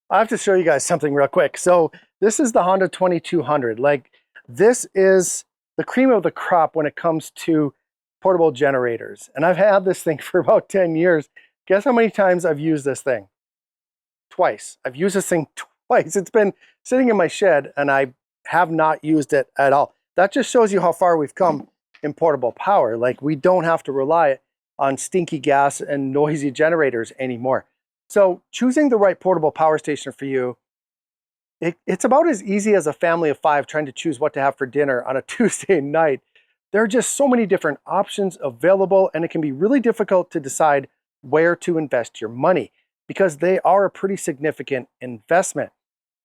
I have to show you guys something real quick. So this is the Honda 2200. Like, this is the cream of the crop when it comes to portable generators. And I've had this thing for about 10 years. Guess how many times I've used this thing? Twice. I've used this thing twice. It's been sitting in my shed and I have not used it at all. That just shows you how far we've come in portable power. Like, we don't have to rely on stinky gas and noisy generators anymore. So choosing the right portable power station for you, it's about as easy as a family of 5 trying to choose what to have for dinner on a Tuesday night. There are just so many different options available, and it can be really difficult to decide where to invest your money because they are a pretty significant investment.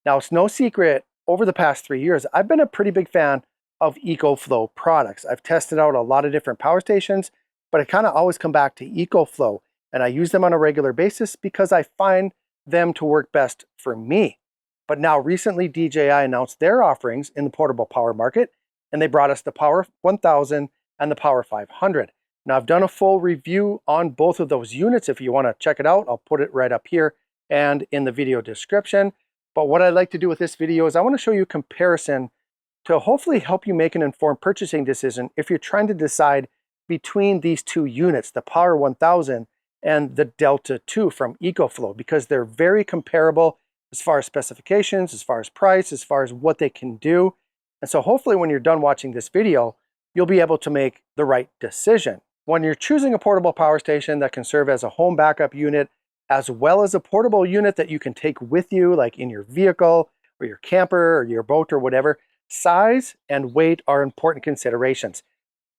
Now, it's no secret, over the past 3 years, I've been a pretty big fan of EcoFlow products. I've tested out a lot of different power stations, but I kind of always come back to EcoFlow, and I use them on a regular basis because I find them to work best for me. But now recently, DJI announced their offerings in the portable power market, and they brought us the Power 1000 and the Power 500. Now, I've done a full review on both of those units. If you want to check it out, I'll put it right up here and in the video description. But what I'd like to do with this video is I want to show you a comparison to hopefully help you make an informed purchasing decision if you're trying to decide between these two units, the Power 1000 and the Delta 2 from EcoFlow, because they're very comparable as far as specifications, as far as price, as far as what they can do. And so hopefully when you're done watching this video, you'll be able to make the right decision. When you're choosing a portable power station that can serve as a home backup unit, as well as a portable unit that you can take with you, like in your vehicle or your camper or your boat or whatever, size and weight are important considerations.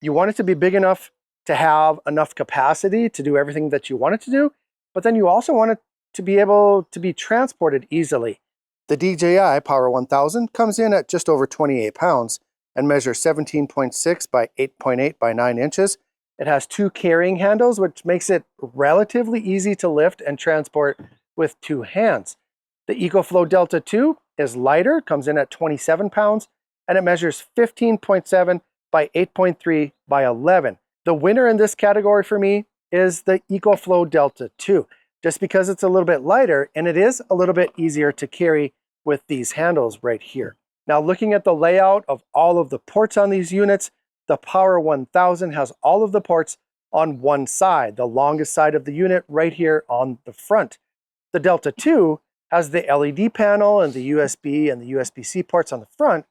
You want it to be big enough to have enough capacity to do everything that you want it to do, but then you also want it to be able to be transported easily. The DJI Power 1000 comes in at just over 28 pounds and measures 17.6 by 8.8 by 9 inches. It has 2 carrying handles, which makes it relatively easy to lift and transport with 2 hands. The EcoFlow Delta 2 is lighter, comes in at 27 pounds, and it measures 15.7 by 8.3 by 11. The winner in this category for me is the EcoFlow Delta 2, just because it's a little bit lighter and it is a little bit easier to carry with these handles right here. Now, looking at the layout of all of the ports on these units, the Power 1000 has all of the ports on one side, the longest side of the unit right here on the front. The Delta 2 has the LED panel and the USB and the USB-C ports on the front,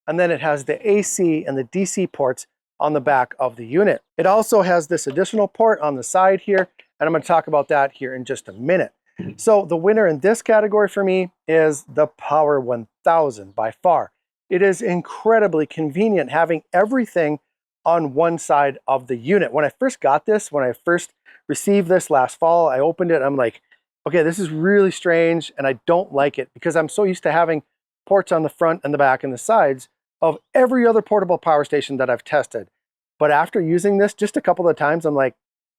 and then it has the AC and the DC ports on the back of the unit. It also has this additional port on the side here, and I'm going to talk about that here in just a minute. So the winner in this category for me is the Power 1000 by far. It is incredibly convenient having everything on one side of the unit. When I first got this, when I first received this last fall, I opened it, I'm like, okay, this is really strange and I don't like it because I'm so used to having ports on the front and the back and the sides of every other portable power station that I've tested. But after using this just a couple of times, I'm like,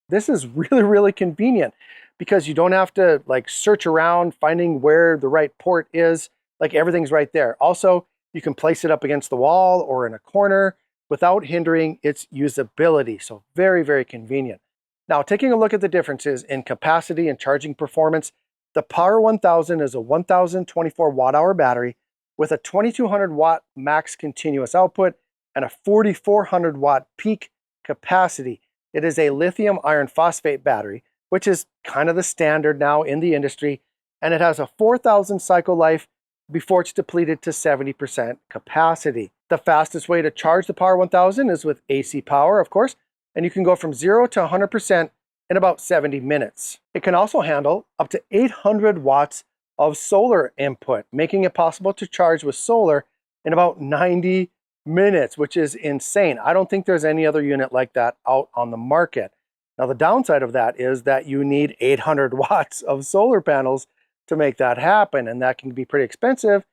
this is really, really convenient because you don't have to like search around finding where the right port is. Like, everything's right there. Also, you can place it up against the wall or in a corner without hindering its usability. So very, very convenient. Now, taking a look at the differences in capacity and charging performance, the Power 1000 is a 1024 watt-hour battery with a 2200 watt max continuous output and a 4400 watt peak capacity. It is a lithium iron phosphate battery, which is kind of the standard now in the industry, and it has a 4,000 cycle life before it's depleted to 70% capacity. The fastest way to charge the Power 1000 is with AC power, of course, and you can go from 0 to 100% in about 70 minutes. It can also handle up to 800 watts of solar input, making it possible to charge with solar in about 90 minutes, which is insane. I don't think there's any other unit like that out on the market. Now, the downside of that is that you need 800 watts of solar panels to make that happen, and that can be pretty expensive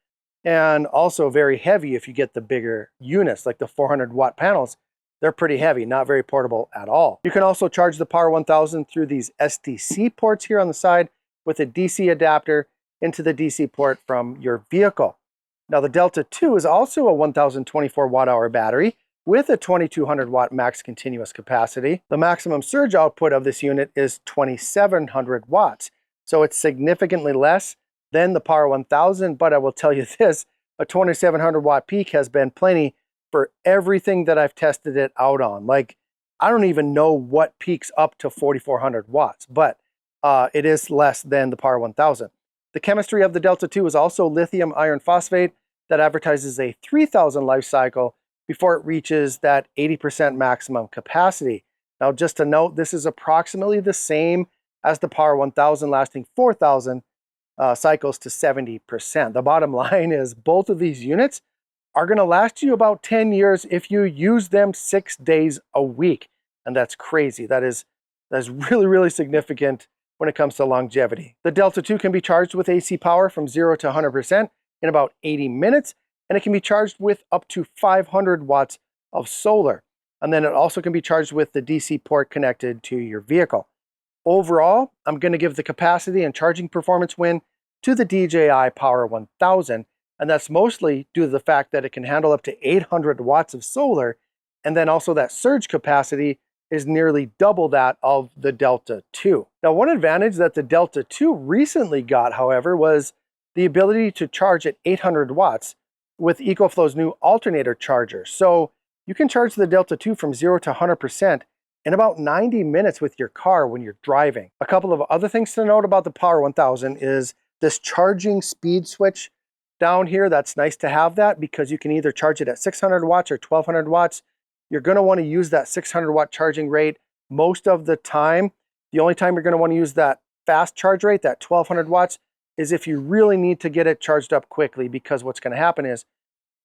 and also very heavy if you get the bigger units, like the 400 watt panels. They're pretty heavy, not very portable at all. You can also charge the Power 1000 through these SDC ports here on the side with a DC adapter into the DC port from your vehicle. Now, the Delta 2 is also a 1024 watt-hour battery with a 2200 watt max continuous capacity. The maximum surge output of this unit is 2700 watts, so it's significantly less than the Power 1000, but I will tell you this, a 2700 watt peak has been plenty for everything that I've tested it out on. Like, I don't even know what peaks up to 4400 watts, but it is less than the Power 1000. The chemistry of the Delta 2 is also lithium iron phosphate that advertises a 3000 life cycle before it reaches that 80% maximum capacity. Now, just to note, this is approximately the same as the Power 1000, lasting 4000 cycles to 70%. The bottom line is both of these units are going to last you about 10 years if you use them 6 days a week. And that's crazy. That's really, really significant when it comes to longevity. The Delta 2 can be charged with AC power from 0 to 100% in about 80 minutes, and it can be charged with up to 500 watts of solar. And then it also can be charged with the DC port connected to your vehicle. Overall, I'm going to give the capacity and charging performance win to the DJI Power 1000, and that's mostly due to the fact that it can handle up to 800 watts of solar, and then also that surge capacity is nearly double that of the Delta 2. Now, one advantage that the Delta 2 recently got, however, was the ability to charge at 800 watts with EcoFlow's new alternator charger. So you can charge the Delta 2 from 0 to 100% in about 90 minutes with your car when you're driving. A couple of other things to note about the Power 1000 is this charging speed switch down here. That's nice to have that because you can either charge it at 600 watts or 1200 watts. You're going to want to use that 600 watt charging rate most of the time. The only time you're going to want to use that fast charge rate, that 1200 watts, is if you really need to get it charged up quickly, because what's going to happen is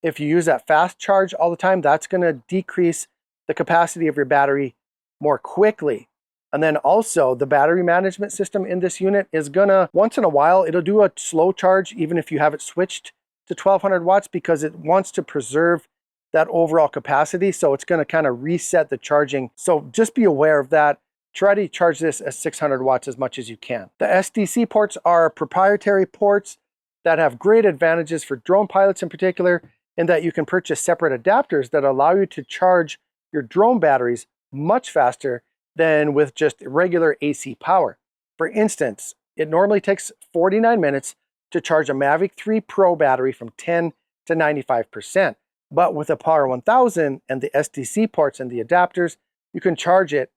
if you use that fast charge all the time, that's going to decrease the capacity of your battery more quickly. And then also the battery management system in this unit is gonna, once in a while, it'll do a slow charge even if you have it switched to 1200 watts because it wants to preserve that overall capacity. So it's gonna kind of reset the charging. So just be aware of that. Try to charge this at 600 watts as much as you can. The SDC ports are proprietary ports that have great advantages for drone pilots in particular, in that you can purchase separate adapters that allow you to charge your drone batteries much faster than with just regular AC power. For instance, it normally takes 49 minutes to charge a Mavic 3 Pro battery from 10 to 95%. But with the Power 1000 and the SDC ports and the adapters, you can charge it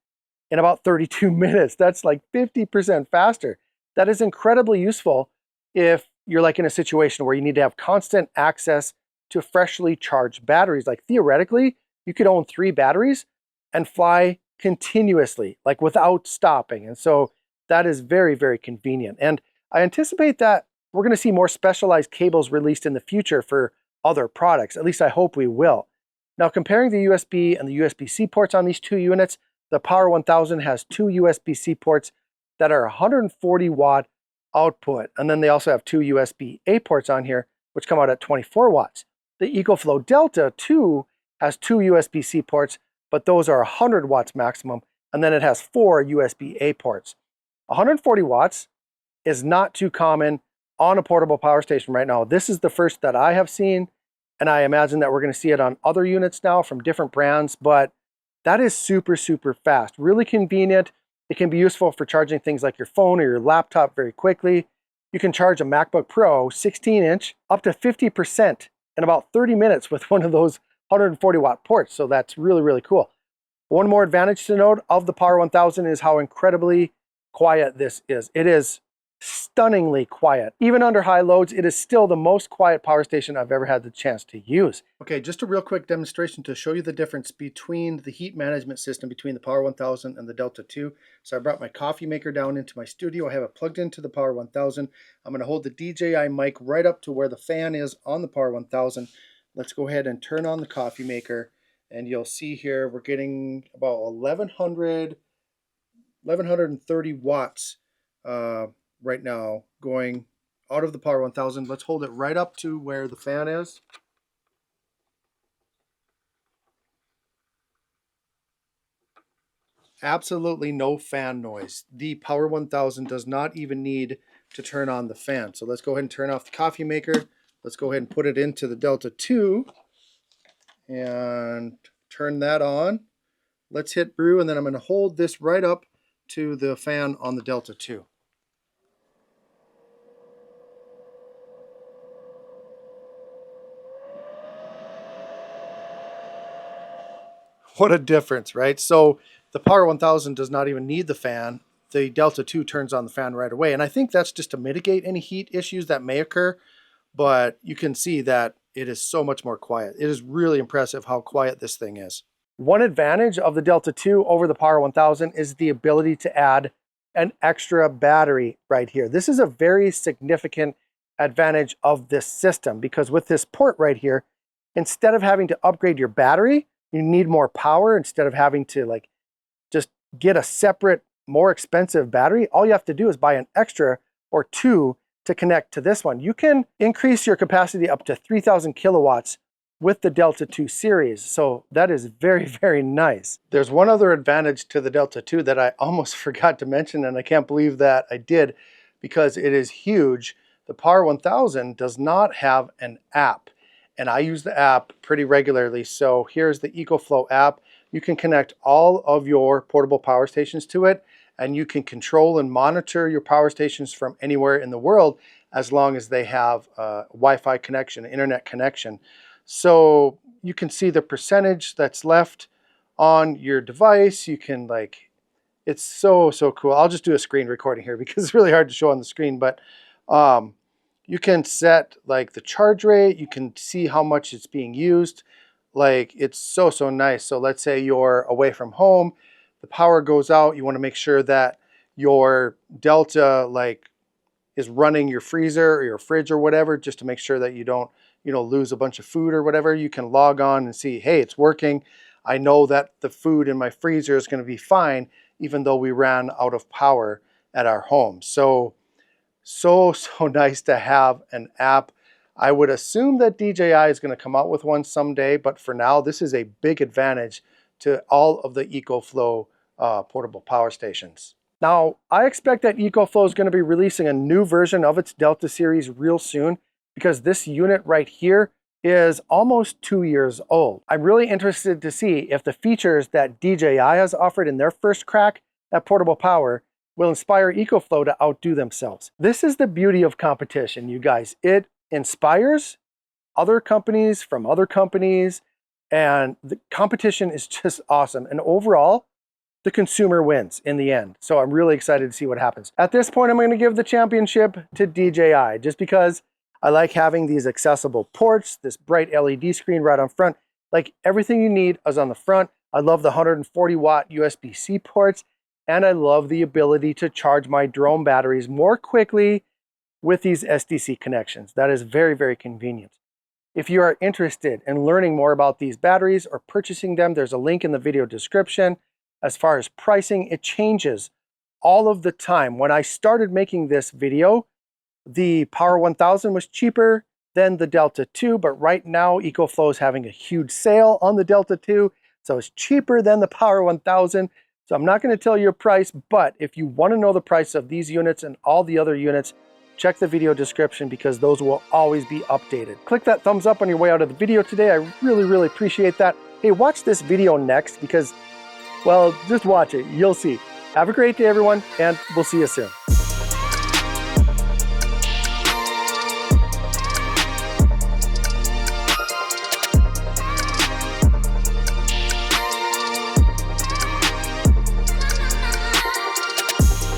in about 32 minutes. That's like 50% faster. That is incredibly useful if you're like in a situation where you need to have constant access to freshly charged batteries. Like theoretically, you could own 3 batteries and fly continuously, like without stopping. And so that is very, very convenient. And I anticipate that we're going to see more specialized cables released in the future for other products. At least I hope we will. Now, comparing the USB and the USB-C ports on these two units, the Power 1000 has 2 USB-C ports that are 140 watt output. And then they also have 2 USB-A ports on here, which come out at 24 watts. The EcoFlow Delta 2 has 2 USB-C ports, but those are 100 watts maximum, and then it has 4 USB-A ports. 140 watts is not too common on a portable power station right now. This is the first that I have seen, and I imagine that we're going to see it on other units now from different brands, but that is super, super fast, really convenient. It can be useful for charging things like your phone or your laptop very quickly. You can charge a MacBook Pro 16-inch up to 50% in about 30 minutes with one of those 140 watt ports. So that's really, really cool. One more advantage to note of the Power 1000 is how incredibly quiet this is. It is stunningly quiet. Even under high loads, it is still the most quiet power station I've ever had the chance to use. Okay, just a real quick demonstration to show you the difference between the heat management system between the Power 1000 and the Delta 2. So I brought my coffee maker down into my studio. I have it plugged into the Power 1000. I'm going to hold the DJI mic right up to where the fan is on the Power 1000. Let's go ahead and turn on the coffee maker, and you'll see here we're getting about 1130 watts right now going out of the Power 1000. Let's hold it right up to where the fan is. Absolutely no fan noise. The Power 1000 does not even need to turn on the fan. So let's go ahead and turn off the coffee maker. Let's go ahead and put it into the Delta 2 and turn that on. Let's hit brew, and then I'm going to hold this right up to the fan on the Delta 2. What a difference, right? So the Power 1000 does not even need the fan. The Delta 2 turns on the fan right away. And I think that's just to mitigate any heat issues that may occur. But you can see that it is so much more quiet. It is really impressive how quiet this thing is. One advantage of the Delta 2 over the Power 1000 is the ability to add an extra battery right here. This is a very significant advantage of this system because with this port right here, instead of having to upgrade your battery, you need more power instead of having to like just get a separate, more expensive battery. All you have to do is buy an extra or two to connect to this one. You can increase your capacity up to 3,000 kilowatts with the Delta 2 series. So that is very, very nice. There's one other advantage to the Delta 2 that I almost forgot to mention, and I can't believe that I did because it is huge. The Power 1000 does not have an app, and I use the app pretty regularly. So here's the EcoFlow app. You can connect all of your portable power stations to it, and you can control and monitor your power stations from anywhere in the world as long as they have a Wi-Fi connection, internet connection. So you can see the percentage that's left on your device. You can like, it's so cool. I'll just do a screen recording here because it's really hard to show on the screen, but you can set like the charge rate. You can see how much it's being used. Like it's so nice. So let's say you're away from home, the power goes out. You want to make sure that your Delta like is running your freezer or your fridge or whatever, just to make sure that you don't, lose a bunch of food or whatever. You can log on and see, hey, it's working. I know that the food in my freezer is going to be fine, even though we ran out of power at our home. So nice to have an app. I would assume that DJI is going to come out with one someday, but for now, this is a big advantage to all of the EcoFlow portable power stations. Now, I expect that EcoFlow is going to be releasing a new version of its Delta series real soon because this unit right here is almost 2 years old. I'm really interested to see if the features that DJI has offered in their first crack at portable power will inspire EcoFlow to outdo themselves. This is the beauty of competition, you guys. It inspires other companies from other companies, and the competition is just awesome. And overall, the consumer wins in the end. So I'm really excited to see what happens. At this point, I'm going to give the championship to DJI just because I like having these accessible ports, this bright LED screen right on front. Like everything you need is on the front. I love the 140 watt USB-C ports, and I love the ability to charge my drone batteries more quickly with these SDC connections. That is very, very convenient. If you are interested in learning more about these batteries or purchasing them, there's a link in the video description. As far as pricing, it changes all of the time. When I started making this video, the Power 1000 was cheaper than the Delta 2, but right now EcoFlow is having a huge sale on the Delta 2, so it's cheaper than the Power 1000. So I'm not going to tell you a price, but if you want to know the price of these units and all the other units, check the video description because those will always be updated. Click that thumbs up on your way out of the video today. I really, really appreciate that. Hey, watch this video next because, well, just watch it. You'll see. Have a great day, everyone, and we'll see you soon.